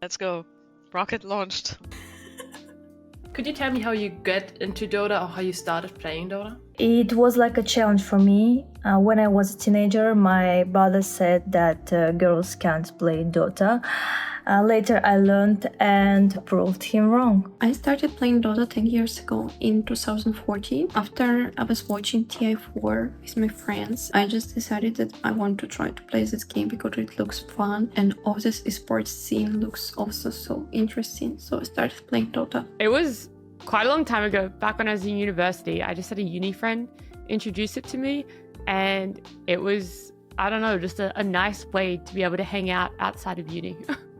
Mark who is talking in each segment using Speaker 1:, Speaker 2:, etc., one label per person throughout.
Speaker 1: Let's go. Rocket launched.
Speaker 2: Could you tell me how you get into Dota or how you started playing Dota?
Speaker 3: It was like a challenge for me. When I was a teenager, my brother said that girls can't play Dota. Later I learned and proved him wrong.
Speaker 4: I started playing Dota 10 years ago in 2014. After I was watching TI4 with my friends, I just decided that I want to try to play this game because it looks fun and all this esports scene looks also so interesting. So I started playing Dota.
Speaker 5: It was quite a long time ago, back when I was in university. I just had a uni friend introduce it to me, and it was, I don't know, just a nice way to be able to hang out outside of uni.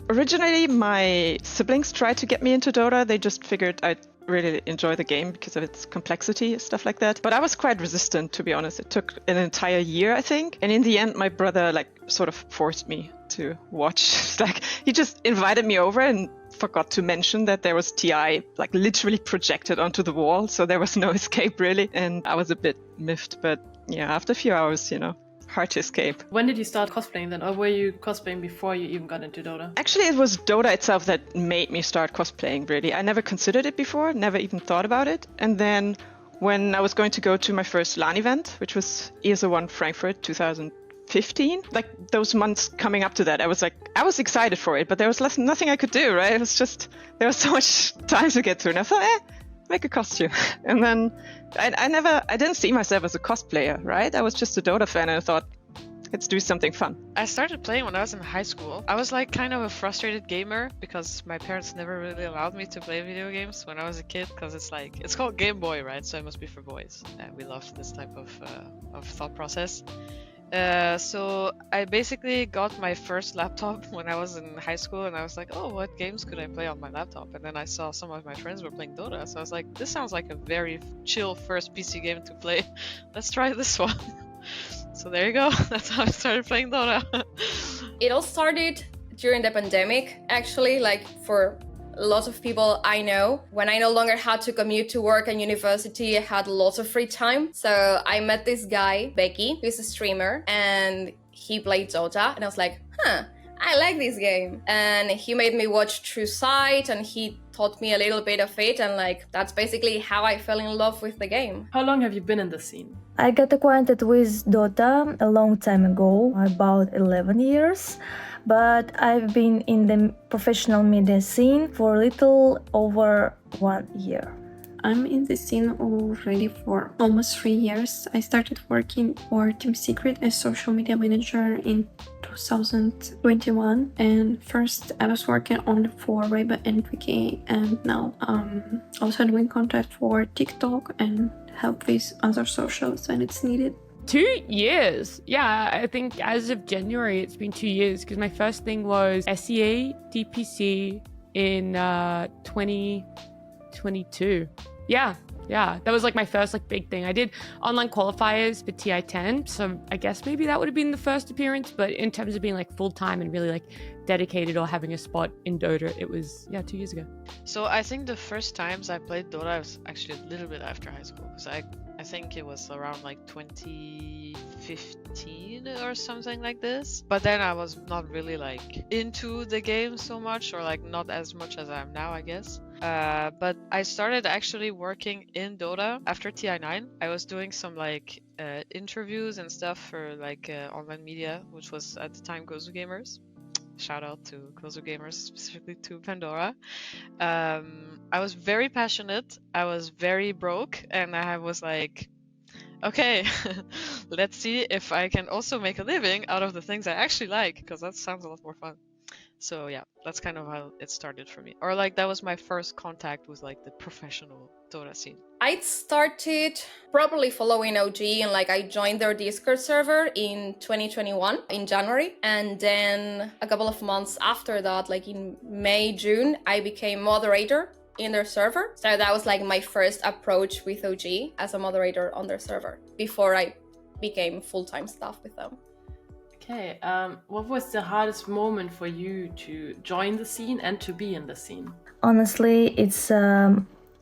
Speaker 6: Originally, my siblings tried to get me into Dota. They just figured I'd really enjoy the game because of its complexity, stuff like that. But I was quite resistant, to be honest. It took an entire year, I think. And in the end, my brother sort of forced me to watch. He just invited me over and forgot to mention that there was TI literally projected onto the wall. So there was no escape really. And I was a bit miffed. But yeah, after a few hours, hard to escape.
Speaker 2: When did you start cosplaying then? Or were you cosplaying before you even got into Dota?
Speaker 6: Actually, it was Dota itself that made me start cosplaying, really. I never considered it before, never even thought about it. And then when I was going to go to my first LAN event, which was ESO 1 Frankfurt 2015, those months coming up to that, I was excited for it, but there was nothing I could do, right? It was just, there was so much time to get through. And I thought, make a costume. And then I didn't see myself as a cosplayer, right? I was just a Dota fan and I thought, let's do something fun.
Speaker 1: I started playing when I was in high school. I was kind of a frustrated gamer because my parents never really allowed me to play video games when I was a kid, because it's called Game Boy, right? So it must be for boys. And we love this type of thought process. So I basically got my first laptop when I was in high school, and I was like, oh, what games could I play on my laptop? And then I saw some of my friends were playing Dota, so I was like, this sounds like a very chill first PC game to play. Let's try this one. So there you go. That's how I started playing Dota.
Speaker 7: It all started during the pandemic, actually, for lots of people I know. When I no longer had to commute to work and university, I had lots of free time. So I met this guy, Becky, who's a streamer, and he played Dota. And I was like, I like this game. And he made me watch True Sight, and he taught me a little bit of it. And that's basically how I fell in love with the game.
Speaker 2: How long have you been in the scene?
Speaker 3: I got acquainted with Dota a long time ago, about 11 years. But I've been in the professional media scene for a little over 1 year.
Speaker 4: I'm in the scene already for almost 3 years. I started working for Team Secret as social media manager in 2021, and first I was working on for Reba and Vicky, and now also doing content for TikTok and help with other socials when it's needed.
Speaker 5: 2 years. Yeah, I think as of January, it's been 2 years, because my first thing was SEA DPC in 2022. Yeah, that was my first big thing. I did online qualifiers for TI10, so I guess maybe that would have been the first appearance, but in terms of being full-time and really dedicated or having a spot in Dota, it was 2 years ago.
Speaker 1: So I think the first times I played Dota was actually a little bit after high school, because I think it was around 2015 or something like this. But then I was not really into the game so much, or not as much as I am now, I guess. But I started actually working in Dota after TI9. I was doing some interviews and stuff for online media, which was at the time Gozu Gamers. Shout out to Gozu Gamers, specifically to Pandora. I was very passionate. I was very broke, and I was like, okay, let's see if I can also make a living out of the things I actually like, because that sounds a lot more fun. So yeah, that's kind of how it started for me. Or that was my first contact with the professional Dota scene.
Speaker 7: I started properly following OG, and I joined their Discord server in 2021 in January, and then a couple of months after that, in May, June, I became moderator in their server. So that was my first approach with OG as a moderator on their server before I became full-time staff with them.
Speaker 2: Okay, what was the hardest moment for you to join the scene and to be in the scene?
Speaker 3: Honestly, it's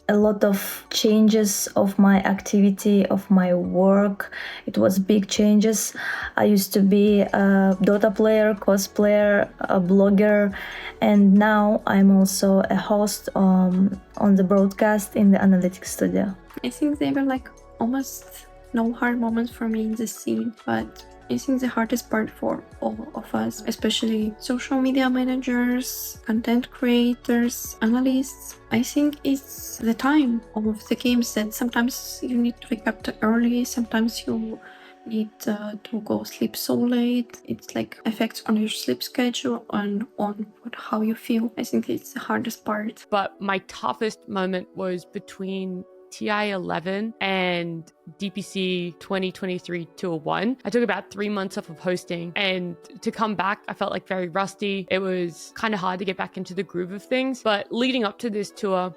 Speaker 3: a lot of changes of my activity, of my work. It was big changes. I used to be a Dota player, cosplayer, a blogger, and now I'm also a host on the broadcast in the analytics studio.
Speaker 4: I think they were like almost no hard moments for me in the scene, but I think the hardest part for all of us, especially social media managers, content creators, analysts, I think it's the time of the games that sometimes you need to wake up too early, sometimes you need to go sleep so late. It's like affects on your sleep schedule and on how you feel. I think it's the hardest part.
Speaker 5: But my toughest moment was between TI 11 and DPC 2023-201. I took about 3 months off of hosting, and to come back, I felt like very rusty. It was kind of hard to get back into the groove of things. But leading up to this tour,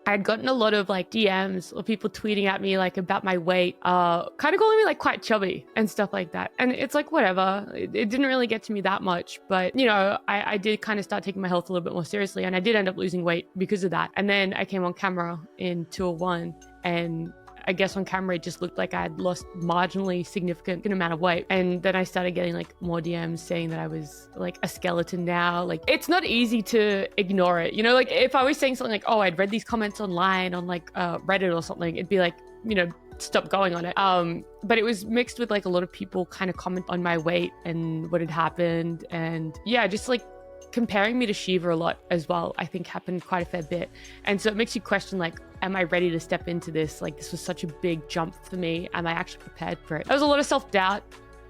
Speaker 5: I had gotten a lot of like DMs or people tweeting at me like about my weight, kind of calling me like quite chubby and stuff like that. And it's like, whatever, it didn't really get to me that much, but you know, I did kind of start taking my health a little bit more seriously, and I did end up losing weight because of that. And then I came on camera in 201, and I guess on camera it just looked like I had lost marginally significant amount of weight. And then I started getting like more DMs saying that I was like a skeleton now. Like, it's not easy to ignore it, you know, like if I was saying something like, oh, I'd read these comments online on like Reddit or something, it'd be like, you know, stop going on it. But it was mixed with like a lot of people kind of comment on my weight and what had happened, and yeah, just like comparing me to Shiva a lot as well, I think happened quite a fair bit. And so it makes you question, like, am I ready to step into this? Like, this was such a big jump for me. Am I actually prepared for it? There was a lot of self-doubt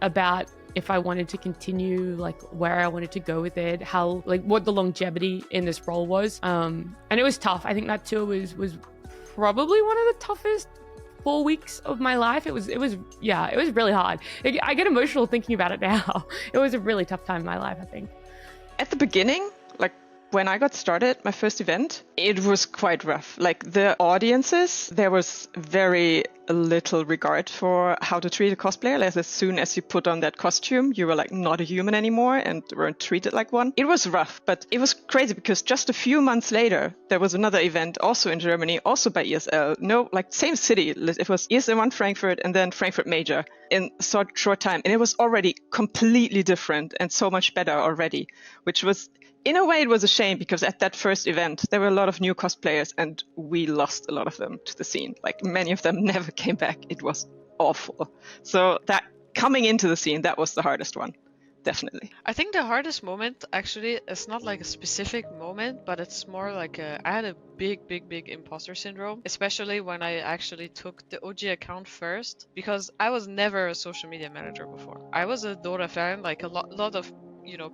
Speaker 5: about if I wanted to continue, like where I wanted to go with it, how, like what the longevity in this role was. And it was tough. I think that tour was probably one of the toughest 4 weeks of my life. It was really hard. I get emotional thinking about it now. It was a really tough time in my life, I think.
Speaker 6: At the beginning, like when I got started, my first event, it was quite rough. Like the audiences, there was very little regard for how to treat a cosplayer. Like as soon as you put on that costume, you were like not a human anymore and weren't treated like one. It was rough, but it was crazy because just a few months later, there was another event also in Germany, also by ESL. No, like same city. It was ESL1 Frankfurt and then Frankfurt Major in short time. And it was already completely different and so much better already, which was, in a way, it was a shame because at that first event, there were a lot of new cosplayers and we lost a lot of them to the scene. Like many of them never came back. It was awful. So that coming into the scene, that was the hardest one. Definitely.
Speaker 1: I think the hardest moment actually is not like a specific moment, but it's more like I had a big imposter syndrome, especially when I actually took the OG account first, because I was never a social media manager before. I was a Dota fan, like a lot of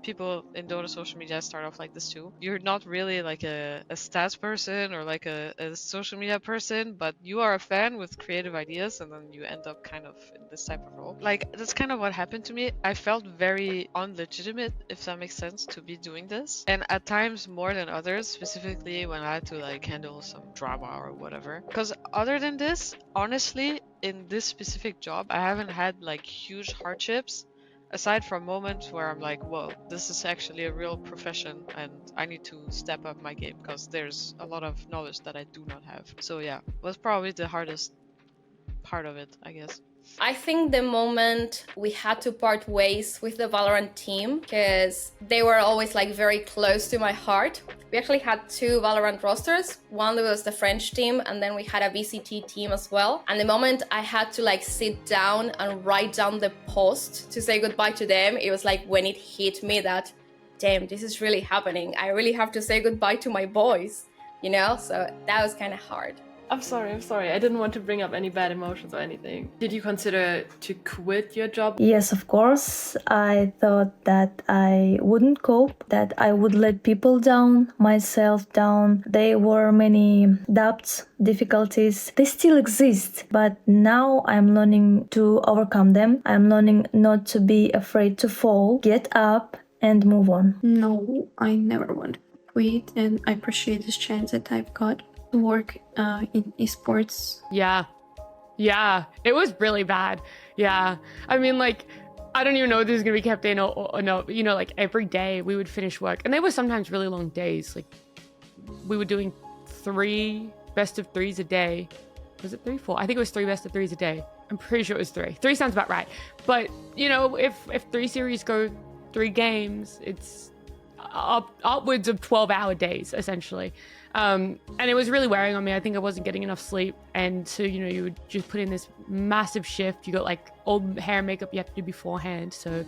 Speaker 1: people in Dota social media start off like this too. You're not really like a stats person or like a social media person, but you are a fan with creative ideas, and then you end up kind of in this type of role. Like, that's kind of what happened to me. I felt very unlegitimate, if that makes sense, to be doing this. And at times more than others, specifically when I had to like handle some drama or whatever. Because other than this, honestly, in this specific job, I haven't had like huge hardships. Aside from moments where I'm like, whoa, this is actually a real profession and I need to step up my game because there's a lot of knowledge that I do not have. So yeah, was probably the hardest part of it, I guess.
Speaker 7: I think the moment we had to part ways with the Valorant team, because they were always like very close to my heart. We actually had 2 Valorant rosters. One was the French team, and then we had a VCT team as well. And the moment I had to like sit down and write down the post to say goodbye to them, it was like when it hit me that, damn, this is really happening. I really have to say goodbye to my boys, you know? So that was kind of hard.
Speaker 2: I'm sorry. I didn't want to bring up any bad emotions or anything. Did you consider to quit your job?
Speaker 3: Yes, of course. I thought that I wouldn't cope, that I would let people down, myself down. There were many doubts, difficulties. They still exist, but now I'm learning to overcome them. I'm learning not to be afraid to fall, get up and move on.
Speaker 4: No, I never want to quit, and I appreciate this chance that I've got to work in esports.
Speaker 5: Yeah, it was really bad. Yeah, I mean, like, I don't even know if this is gonna be kept in or no, but you know, like every day we would finish work, and they were sometimes really long days. Like we were doing 3 best of threes a day. Was it 3, 4? I think it was 3 best of threes a day. I'm pretty sure it was 3. 3 sounds about right. But, you know, if 3 series go 3 games, it's upwards of 12-hour days, essentially. And it was really wearing on me. I think I wasn't getting enough sleep. And so, you know, you would just put in this massive shift. You got like all the hair and makeup you have to do beforehand. So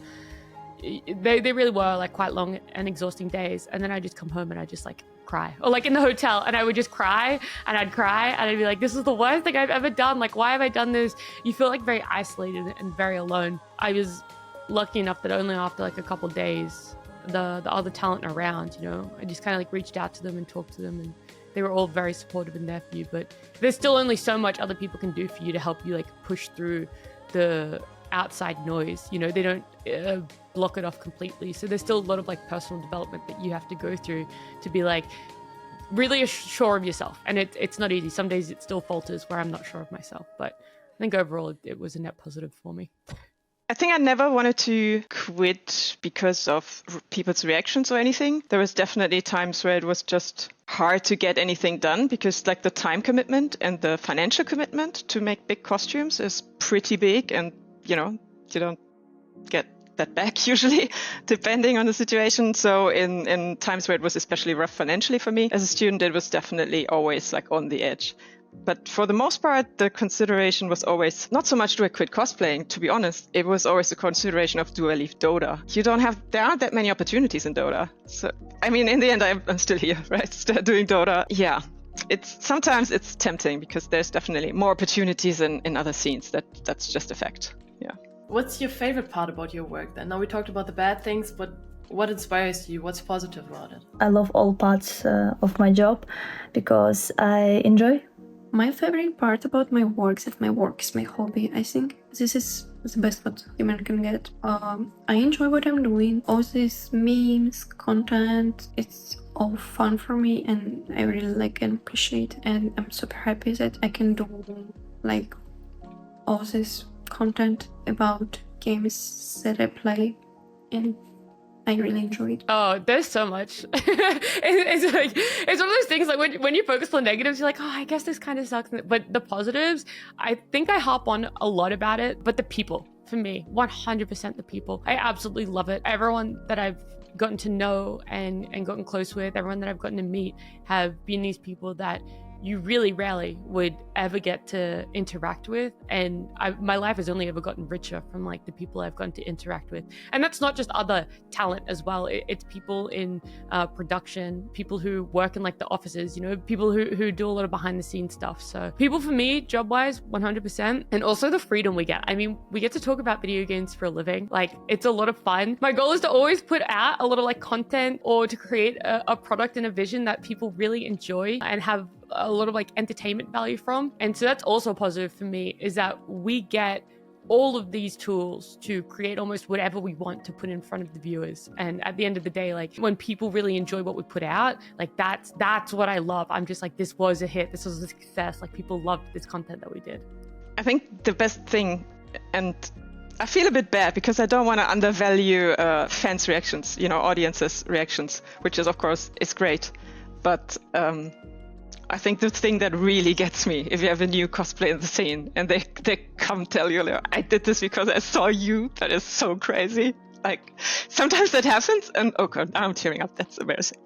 Speaker 5: they really were like quite long and exhausting days. And then I just come home and I just like cry, or like in the hotel, and I would just cry and I'd cry and I'd be like, this is the worst thing I've ever done. Like, why have I done this? You feel like very isolated and very alone. I was lucky enough that only after like a couple of days, the other talent around, you know, I just kind of like reached out to them and talked to them, and they were all very supportive and there for you. But there's still only so much other people can do for you to help you like push through the outside noise. You know, they don't block it off completely. So there's still a lot of like personal development that you have to go through to be like really sure of yourself. And it's not easy. Some days it still falters where I'm not sure of myself. But I think overall it was a net positive for me.
Speaker 6: I think I never wanted to quit because of people's reactions or anything. There was definitely times where it was just hard to get anything done because like the time commitment and the financial commitment to make big costumes is pretty big, and you know, you don't get that back usually depending on the situation. So in times where it was especially rough financially for me as a student, it was definitely always like on the edge. But for the most part, the consideration was always not so much do I quit cosplaying, to be honest. It was always the consideration of do I leave Dota? There aren't that many opportunities in Dota. So, I mean, in the end, I'm still here, right? Still doing Dota. Yeah, sometimes it's tempting because there's definitely more opportunities in other scenes. That's just a fact. Yeah.
Speaker 2: What's your favorite part about your work then? Now we talked about the bad things, but what inspires you? What's positive about it?
Speaker 3: I love all parts of my job because I enjoy.
Speaker 4: My favorite part about my work is that my work is my hobby. I think this is the best what human can get. I enjoy what I'm doing. All these memes, content, it's all fun for me, and I really like and appreciate. And I'm super happy that I can do like all this content about games that I play, and I really enjoy it.
Speaker 5: Oh, there's so much. It's like, it's one of those things like when you focus on negatives, you're like, oh, I guess this kind of sucks. But the positives, I think I harp on a lot about it. But the people, for me, 100% the people. I absolutely love it. Everyone that I've gotten to know and gotten close with, everyone that I've gotten to meet have been these people that you really rarely would ever get to interact with. And my life has only ever gotten richer from like the people I've gotten to interact with. And that's not just other talent as well. It's people in production, people who work in like the offices, you know, people who do a lot of behind the scenes stuff. So people for me, job wise, 100%. And also the freedom we get. I mean, we get to talk about video games for a living. Like, it's a lot of fun. My goal is to always put out a lot of like content or to create a product and a vision that people really enjoy and have a lot of like entertainment value from. And so that's also positive for me, is that we get all of these tools to create almost whatever we want to put in front of the viewers. And at the end of the day, like when people really enjoy what we put out, like that's what I love. I'm just like, this was a hit, this was a success, like people loved this content that we did.
Speaker 6: I think the best thing, and I feel a bit bad because I don't want to undervalue fans' reactions, you know, audiences' reactions, which is of course is great. But I think the thing that really gets me, if you have a new cosplay in the scene and they come tell you, like, I did this because I saw you, that is so crazy. Like, sometimes that happens, and oh god, now I'm tearing up, that's embarrassing.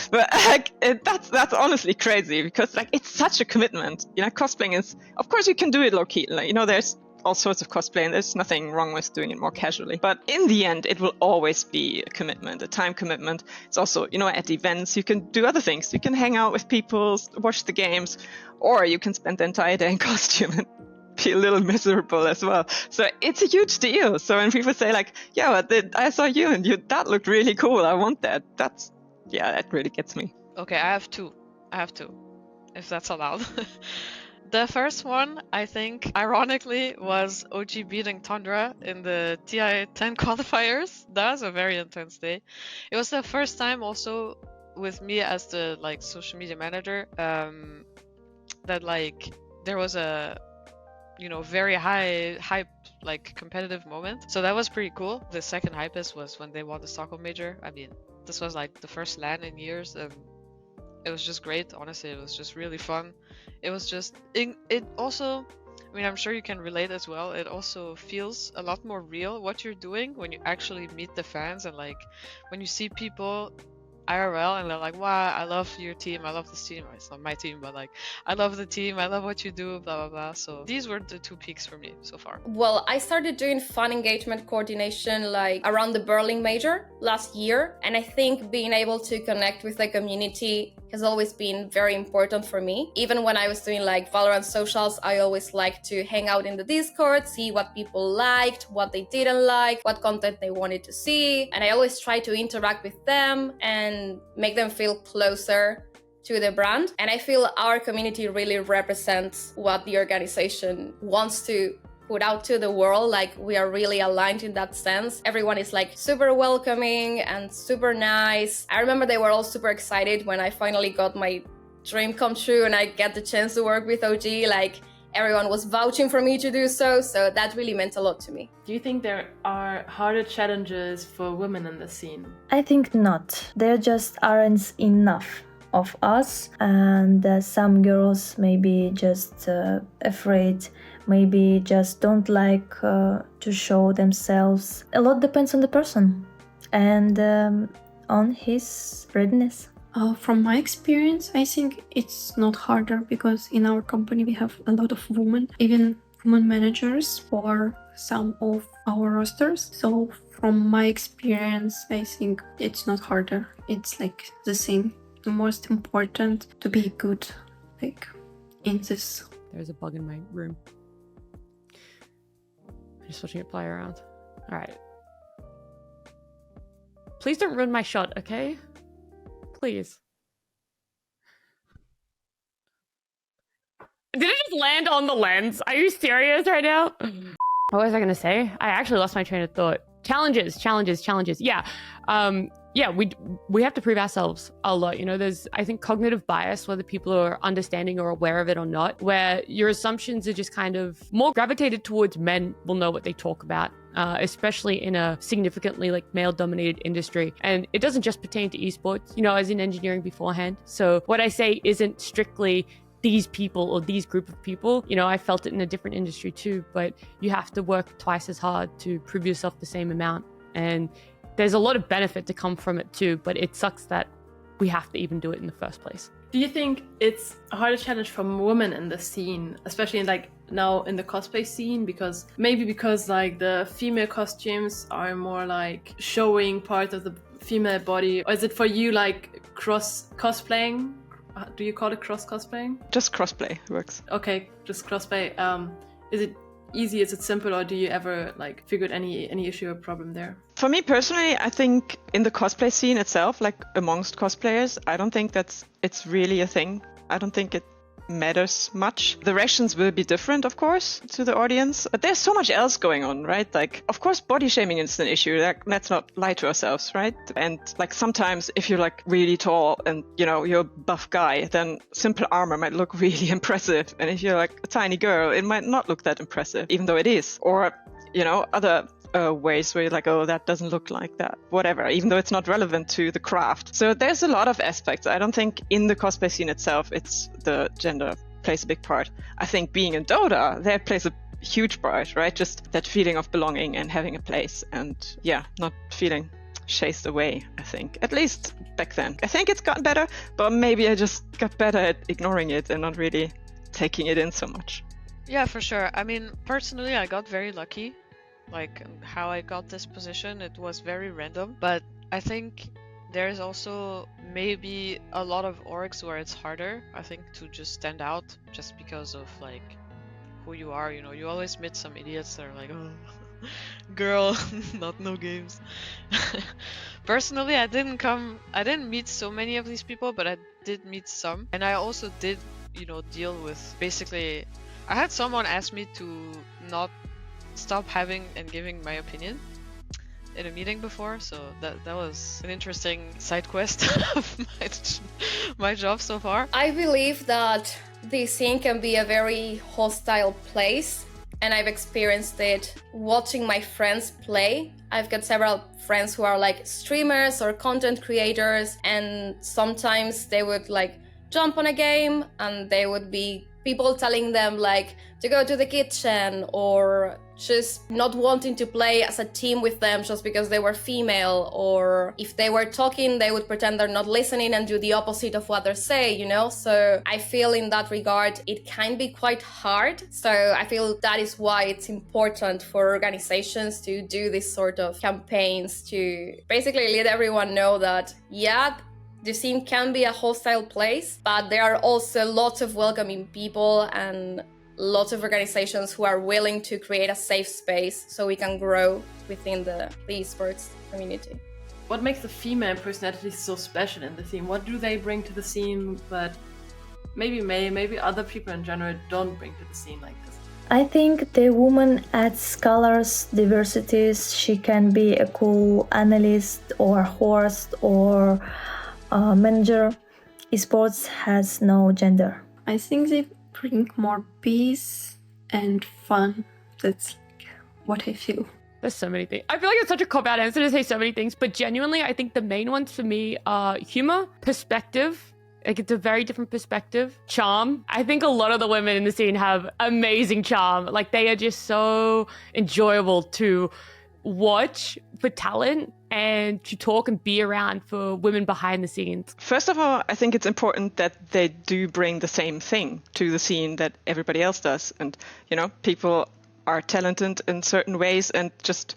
Speaker 6: But like, that's honestly crazy because like it's such a commitment. You know, cosplaying is, of course you can do it low-key. Like, you know, there's all sorts of cosplay and there's nothing wrong with doing it more casually. But in the end, it will always be a commitment, a time commitment. It's also, you know, at events, you can do other things. You can hang out with people, watch the games, or you can spend the entire day in costume and be a little miserable as well. So it's a huge deal. So when people say like, yeah, I saw you and that looked really cool, I want that. That really gets me.
Speaker 1: Okay, I have two, if that's allowed. The first one, I think, ironically, was OG beating Tundra in the TI-10 qualifiers. That was a very intense day. It was the first time also with me as the like social media manager that like there was a, you know, very high hype, like competitive moment. So that was pretty cool. The second hypest was when they won the Stockholm major. I mean, this was like the first LAN in years. It was just great. Honestly, it was just really fun. It was just it also, I mean, I'm sure you can relate as well. It also feels a lot more real what you're doing when you actually meet the fans, and like when you see people IRL and they're like, wow, I love your team, I love this team. It's not my team, but like, I love the team, I love what you do, blah blah blah. So these were the two peaks for me so far.
Speaker 7: Well, I started doing fan engagement coordination like around the Berlin Major last year, and I think being able to connect with the community has always been very important for me. Even when I was doing like Valorant socials, I always liked to hang out in the Discord, see what people liked, what they didn't like, what content they wanted to see, and I always try to interact with them and make them feel closer to the brand. And I feel our community really represents what the organization wants to put out to the world. Like, we are really aligned in that sense. Everyone is like super welcoming and super nice. I remember they were all super excited when I finally got my dream come true and I get the chance to work with OG. Like, everyone was vouching for me to do so that really meant a lot to me.
Speaker 2: Do you think there are harder challenges for women in the scene?
Speaker 3: I think not. There just aren't enough of us, and some girls maybe just afraid, maybe just don't like to show themselves. A lot depends on the person and on his readiness.
Speaker 4: From my experience, I think it's not harder because in our company we have a lot of women, even women managers for some of our rosters. So from my experience, I think it's not harder. It's like the same. The most important to be good, like in this.
Speaker 5: There's a bug in my room. I'm just watching it fly around. All right. Please don't ruin my shot, okay? Please. Did it just land on the lens? Are you serious right now? What was I gonna say? I actually lost my train of thought. Challenges. Yeah. Yeah, we have to prove ourselves a lot. You know, there's, I think, cognitive bias, whether people are understanding or aware of it or not, where your assumptions are just kind of more gravitated towards men will know what they talk about, especially in a significantly like male-dominated industry. And it doesn't just pertain to esports, you know, I was in engineering beforehand. So what I say isn't strictly these people or these group of people. You know, I felt it in a different industry too, but you have to work twice as hard to prove yourself the same amount. And there's a lot of benefit to come from it too, but it sucks that we have to even do it in the first place.
Speaker 2: Do you think it's a harder challenge for women in the scene, especially in like now in the cosplay scene? Because like the female costumes are more like showing part of the female body, or is it for you like cross cosplaying? Do you call it cross cosplaying?
Speaker 6: Just crossplay works.
Speaker 2: Okay, just crossplay. Is it easy? Is it simple, or do you ever like figured any issue or problem there?
Speaker 6: For me personally, I think in the cosplay scene itself, like amongst cosplayers, I don't think it's really a thing. I don't think it matters much. The reactions will be different, of course, to the audience, but there's so much else going on, right? Like, of course, body shaming is an issue. Let's not lie to ourselves, right? And like sometimes if you're like really tall and, you know, you're a buff guy, then simple armor might look really impressive. And if you're like a tiny girl, it might not look that impressive, even though it is. Or, you know, other ways where you're like, oh, that doesn't look like that, whatever, even though it's not relevant to the craft. So there's a lot of aspects. I don't think in the cosplay scene itself, it's the gender plays a big part. I think being in Dota, that plays a huge part, right? Just that feeling of belonging and having a place and yeah, not feeling chased away, I think. At least back then. I think it's gotten better, but maybe I just got better at ignoring it and not really taking it in so much.
Speaker 1: Yeah, for sure. I mean, personally, I got very lucky. Like, how I got this position, it was very random, but I think there's also maybe a lot of orgs where it's harder, I think, to just stand out just because of like who you are. You know, you always meet some idiots that are like, oh, girl, not no games. Personally, I didn't meet so many of these people, but I did meet some, and I also did, you know, deal with basically, I had someone ask me to not stop having and giving my opinion in a meeting before, so that was an interesting side quest of my job so far.
Speaker 7: I believe that the scene can be a very hostile place, and I've experienced it watching my friends play. I've got several friends who are like streamers or content creators, and sometimes they would like jump on a game and they would be people telling them like to go to the kitchen, or just not wanting to play as a team with them just because they were female, or if they were talking they would pretend they're not listening and do the opposite of what they say, you know. So I feel in that regard it can be quite hard. So I feel that is why it's important for organizations to do this sort of campaigns to basically let everyone know that the scene can be a hostile place, but there are also lots of welcoming people and lots of organizations who are willing to create a safe space so we can grow within the esports community.
Speaker 2: What makes the female personalities so special in the scene? What do they bring to the scene that maybe other people in general don't bring to the scene like this?
Speaker 3: I think the woman adds colors, diversities. She can be a cool analyst or host or manager. Esports has no gender.
Speaker 4: I think they bring more peace and fun. That's what I feel.
Speaker 5: There's so many things. I feel like it's such a cop-out answer to say so many things, but genuinely, I think the main ones for me are humor, perspective. Like, it's a very different perspective. Charm. I think a lot of the women in the scene have amazing charm. Like, they are just so enjoyable to watch for talent and to talk and be around for women behind the scenes.
Speaker 6: First of all, I think it's important that they do bring the same thing to the scene that everybody else does. And, you know, people are talented in certain ways, and just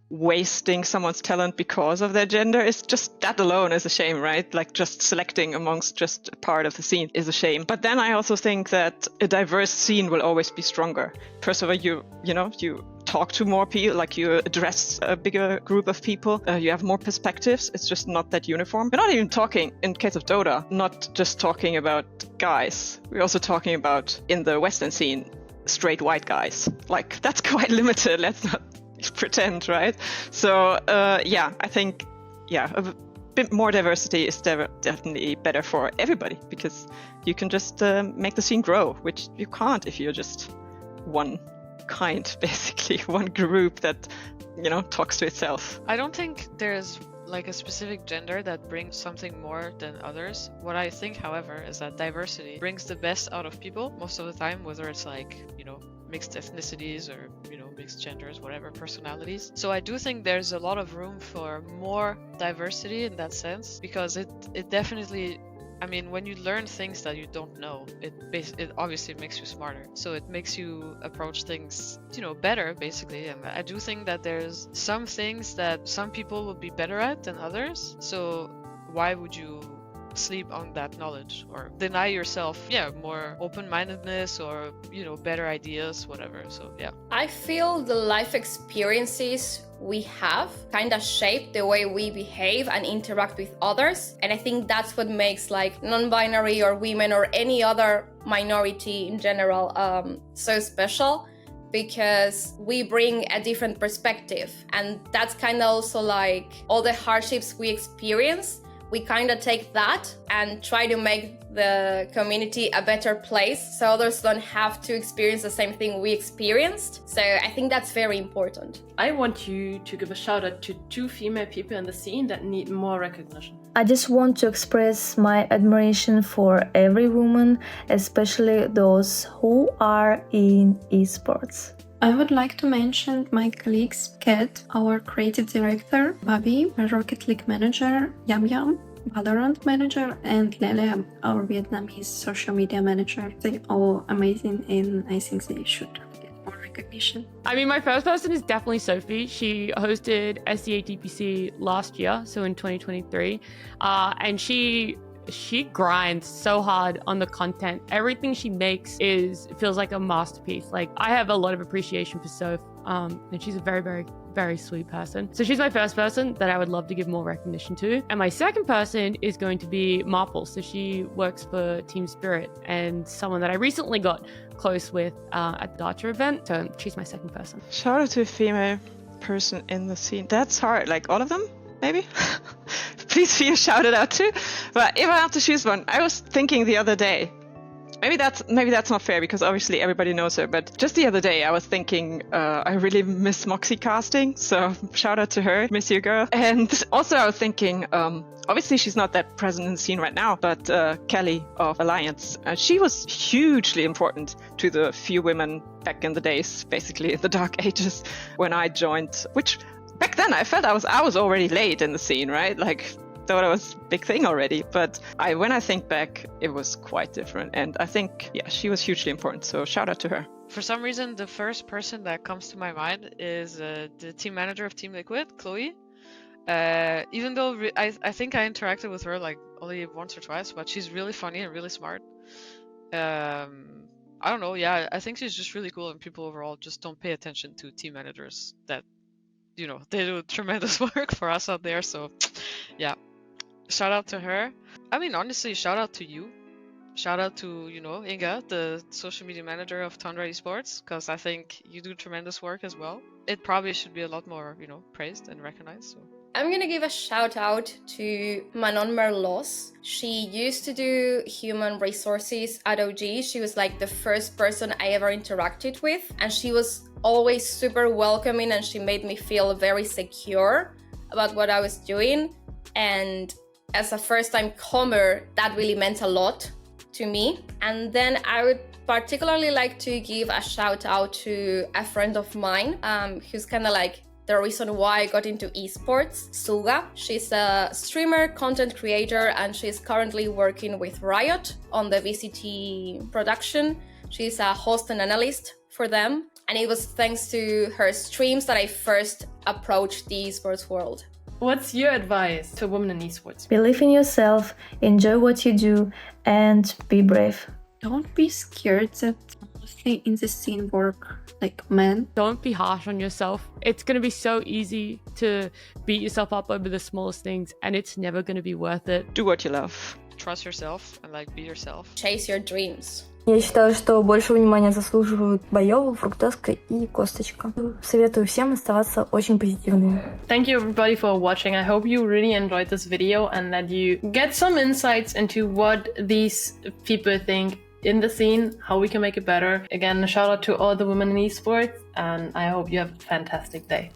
Speaker 6: wasting someone's talent because of their gender is just, that alone is a shame, right? Like, just selecting amongst just a part of the scene is a shame. But then I also think that a diverse scene will always be stronger. First of all, you talk to more people, like you address a bigger group of people, you have more perspectives. It's just not that uniform. We're not even talking, in case of Dota, not just talking about guys. We're also talking about, in the Western scene, straight white guys. Like, that's quite limited. Let's not pretend, right? So I think a bit more diversity is definitely better for everybody, because you can just make the scene grow, which you can't if you're just one kind, basically one group that, you know, talks to itself.
Speaker 1: I don't think there's like a specific gender that brings something more than others. What I think, however, is that diversity brings the best out of people most of the time, whether it's like, you know, mixed ethnicities or, you know, mixed genders, whatever, personalities. So I do think there's a lot of room for more diversity in that sense, because it definitely, I mean, when you learn things that you don't know, it obviously makes you smarter. So it makes you approach things, you know, better, basically. And I do think that there's some things that some people will be better at than others. So why would you sleep on that knowledge or deny yourself more open-mindedness or, you know, better ideas, whatever? So
Speaker 7: I feel the life experiences we have kind of shape the way we behave and interact with others, and I think that's what makes like non-binary or women or any other minority in general so special, because we bring a different perspective. And that's kind of also like all the hardships we experience, we kind of take that and try to make the community a better place so others don't have to experience the same thing we experienced. So I think that's very important.
Speaker 2: I want you to give a shout out to 2 female people in the scene that need more recognition.
Speaker 3: I just want to express my admiration for every woman, especially those who are in esports.
Speaker 4: I would like to mention my colleagues Kat, our creative director, Bobby, my Rocket League manager, Yam Yam, Valorant manager, and Lele, our Vietnamese social media manager. They're all amazing, and I think they should get more recognition.
Speaker 5: I mean, my first person is definitely Sophie. She hosted SEA DPC last year, so in 2023, and she grinds so hard on the content. Everything she makes feels like a masterpiece. Like, I have a lot of appreciation for Soph, and she's a very, very, very sweet person. So she's my first person that I would love to give more recognition to. And my second person is going to be Marple. So she works for Team Spirit and someone that I recently got close with at the Dota event. So she's my second person.
Speaker 6: Shout out to a female person in the scene. That's hard. Like, all of them? Maybe? Please feel shouted out too. But if I have to choose one, I was thinking the other day, maybe that's not fair because obviously everybody knows her. But just the other day, I was thinking I really miss Moxie casting, so shout out to her, miss you, girl. And also I was thinking, obviously she's not that present in the scene right now, but Kelly of Alliance, she was hugely important to the few women back in the days, basically in the dark ages when I joined. Which back then I felt I was already late in the scene, right? Like. Thought it was a big thing already, but when I think back, it was quite different. And I think, yeah, she was hugely important. So shout out to her.
Speaker 1: For some reason, the first person that comes to my mind is the team manager of Team Liquid, Chloe. Even though I think I interacted with her like only once or twice, but she's really funny and really smart. I don't know. Yeah, I think she's just really cool, and people overall just don't pay attention to team managers that, you know, they do tremendous work for us out there. So, yeah. Shout out to her. I mean, honestly, shout out to you. Shout out to, you know, Inga, the social media manager of Tundra Esports, because I think you do tremendous work as well. It probably should be a lot more, you know, praised and recognized. So.
Speaker 7: I'm gonna give a shout out to Manon Merlos. She used to do human resources at OG. She was like the first person I ever interacted with, and she was always super welcoming, and she made me feel very secure about what I was doing. And as a first-time comer, that really meant a lot to me. And then I would particularly like to give a shout out to a friend of mine who's kind of like the reason why I got into esports, Suga. She's a streamer, content creator, and she's currently working with Riot on the VCT production. She's a host and analyst for them. And it was thanks to her streams that I first approached the esports world.
Speaker 2: What's your advice to women in esports?
Speaker 3: Believe in yourself, enjoy what you do, and be brave.
Speaker 4: Don't be scared that mostly in the scene work like men.
Speaker 5: Don't be harsh on yourself. It's going to be so easy to beat yourself up over the smallest things, and it's never going to be worth it.
Speaker 6: Do what you love.
Speaker 1: Trust yourself and like be yourself.
Speaker 7: Chase your dreams.
Speaker 8: Я считаю, что больше внимания заслуживают Боёвый, Фруктовская и Косточка. Советую всем оставаться очень позитивными.
Speaker 2: Thank you everybody for watching. I hope you really enjoyed this video and that you get some insights into what these people think in the scene, how we can make it better. Again, a shout out to all the women in esports, and I hope you have a fantastic day.